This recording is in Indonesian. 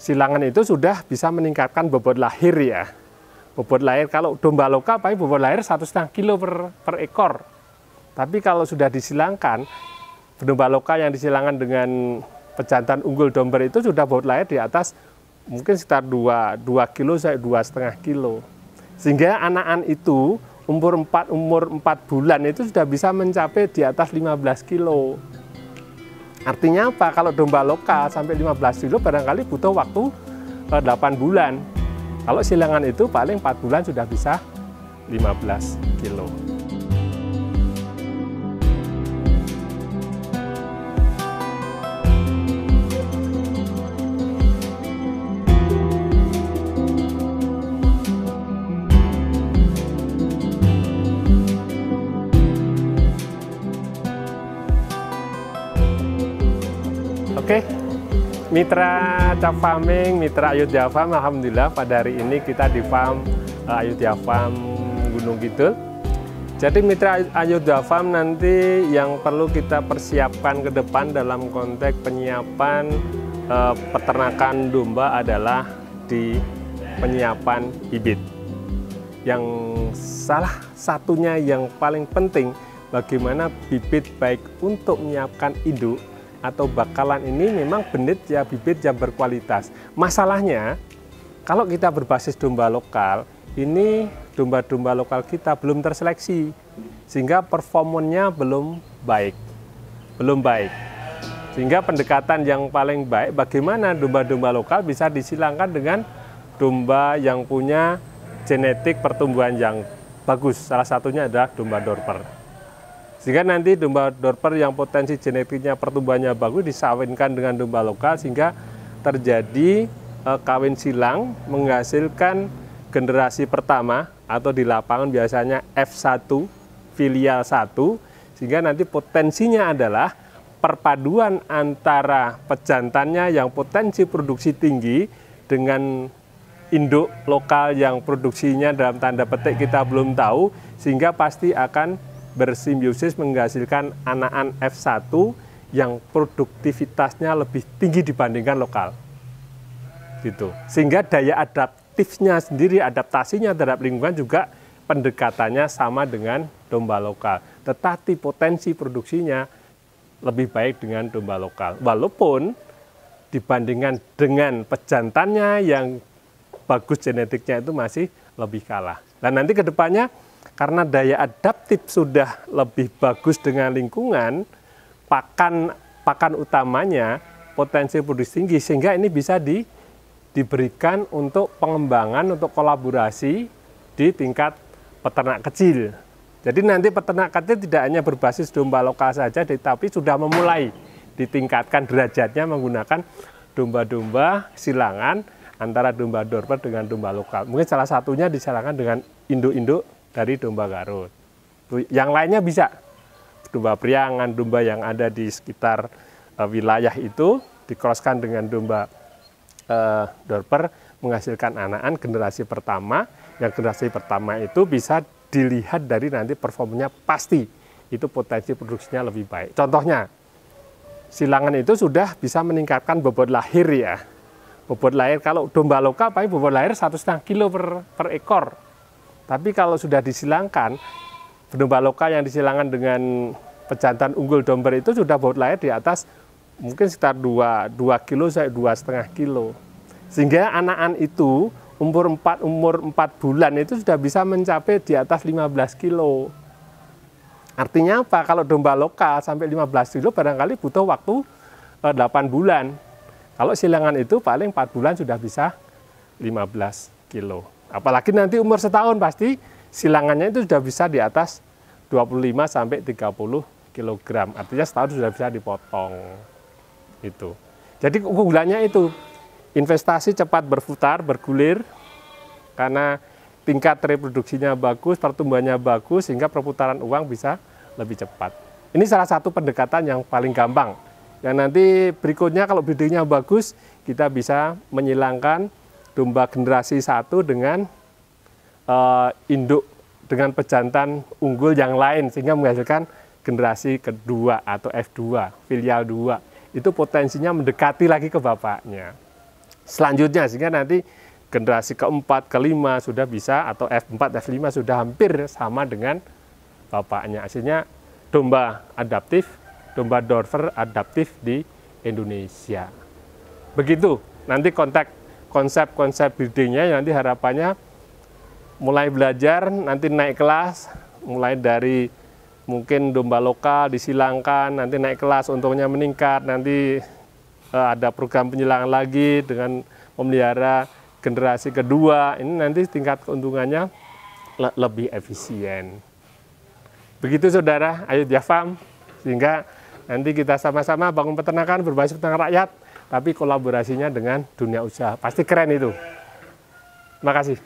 silangan itu sudah bisa meningkatkan bobot lahir ya. Bobot lahir kalau domba lokal paling bobot lahir 1,5 kilo per ekor. Tapi kalau sudah disilangkan, domba lokal yang disilangkan dengan pejantan unggul domber itu sudah bobot lahir di atas mungkin sekitar 2 kilo sampai 2,5 kilo. Sehingga anakan itu umur 4 bulan itu sudah bisa mencapai di atas 15 kilo. Artinya apa? Kalau domba lokal sampai 15 kilo barangkali butuh waktu 8 bulan. Kalau silangan itu paling 4 bulan sudah bisa 15 kilo. Oke, mitra Cap Farming, mitra Ayodhya Farm, alhamdulillah pada hari ini kita di farm Ayodhya Farm Gunung Kidul. Jadi mitra Ayodhya Farm nanti yang perlu kita persiapkan ke depan dalam konteks penyiapan peternakan domba adalah di penyiapan bibit. Yang salah satunya yang paling penting bagaimana bibit baik untuk menyiapkan induk atau bakalan ini memang bibit yang berkualitas. Masalahnya kalau kita berbasis domba lokal, ini domba-domba lokal kita belum terseleksi sehingga performanya belum baik. Sehingga pendekatan yang paling baik bagaimana domba-domba lokal bisa disilangkan dengan domba yang punya genetik pertumbuhan yang bagus. Salah satunya adalah domba Dorper. Sehingga nanti domba Dorper yang potensi genetiknya pertumbuhannya bagus disawinkan dengan domba lokal sehingga terjadi kawin silang menghasilkan generasi pertama atau di lapangan biasanya F1 filial 1 sehingga nanti potensinya adalah perpaduan antara pejantannya yang potensi produksi tinggi dengan induk lokal yang produksinya dalam tanda petik kita belum tahu sehingga pasti akan bersimbiosis menghasilkan anakan F1 yang produktivitasnya lebih tinggi dibandingkan lokal. Gitu. Sehingga daya adaptifnya sendiri, adaptasinya terhadap lingkungan juga pendekatannya sama dengan domba lokal. Tetapi potensi produksinya lebih baik dengan domba lokal. Walaupun dibandingkan dengan pejantannya yang bagus genetiknya itu masih lebih kalah. Dan nanti ke depannya karena daya adaptif sudah lebih bagus dengan lingkungan, pakan utamanya potensi produksi tinggi, sehingga ini bisa diberikan untuk pengembangan, untuk kolaborasi di tingkat peternak kecil. Jadi nanti peternak kecil tidak hanya berbasis domba lokal saja, tapi sudah memulai ditingkatkan derajatnya menggunakan domba-domba silangan antara domba Dorper dengan domba lokal. Mungkin salah satunya disilangkan dengan induk-induk dari domba Garut. Yang lainnya bisa domba priangan, domba yang ada di sekitar wilayah itu dikroskan dengan domba Dorper menghasilkan anakan generasi pertama. Yang generasi pertama itu bisa dilihat dari nanti performanya pasti itu potensi produksinya lebih baik. Contohnya silangan itu sudah bisa meningkatkan bobot lahir ya. Bobot lahir kalau domba lokal paling bobot lahir 1,5 kilo per ekor. Tapi kalau sudah disilangkan, domba lokal yang disilangkan dengan pejantan unggul domber itu sudah bobot lahir di atas mungkin sekitar 2 kilo sampai 2,5 kilo. Sehingga anakan itu umur 4 bulan itu sudah bisa mencapai di atas 15 kilo. Artinya apa? Kalau domba lokal sampai 15 kilo barangkali butuh waktu 8 bulan. Kalau silangan itu paling 4 bulan sudah bisa 15 kilo. Apalagi nanti umur setahun pasti silangannya itu sudah bisa di atas 25 sampai 30 kg. Artinya setahun sudah bisa dipotong. Itu. Jadi keunggulannya itu investasi cepat berputar, bergulir karena tingkat reproduksinya bagus, pertumbuhannya bagus sehingga perputaran uang bisa lebih cepat. Ini salah satu pendekatan yang paling gampang. Yang nanti berikutnya kalau breedingnya bagus, kita bisa menyilangkan domba generasi 1 dengan induk dengan pejantan unggul yang lain sehingga menghasilkan generasi kedua atau F2, filial 2. Itu potensinya mendekati lagi ke bapaknya. selanjutnya, sehingga nanti generasi keempat, kelima sudah bisa, atau F4, F5 sudah hampir sama dengan bapaknya. Hasilnya domba adaptif, domba Dorper adaptif di Indonesia. Begitu, nanti konsep-konsep breedingnya nanti harapannya mulai belajar, nanti naik kelas, mulai dari mungkin domba lokal disilangkan, nanti naik kelas untungnya meningkat, nanti ada program penyilangan lagi dengan memelihara generasi kedua, ini nanti tingkat keuntungannya lebih efisien. Begitu saudara, ayo Diafam, sehingga nanti kita sama-sama bangun peternakan berbasis peternakan rakyat, tapi kolaborasinya dengan dunia usaha. Pasti keren itu. Terima kasih.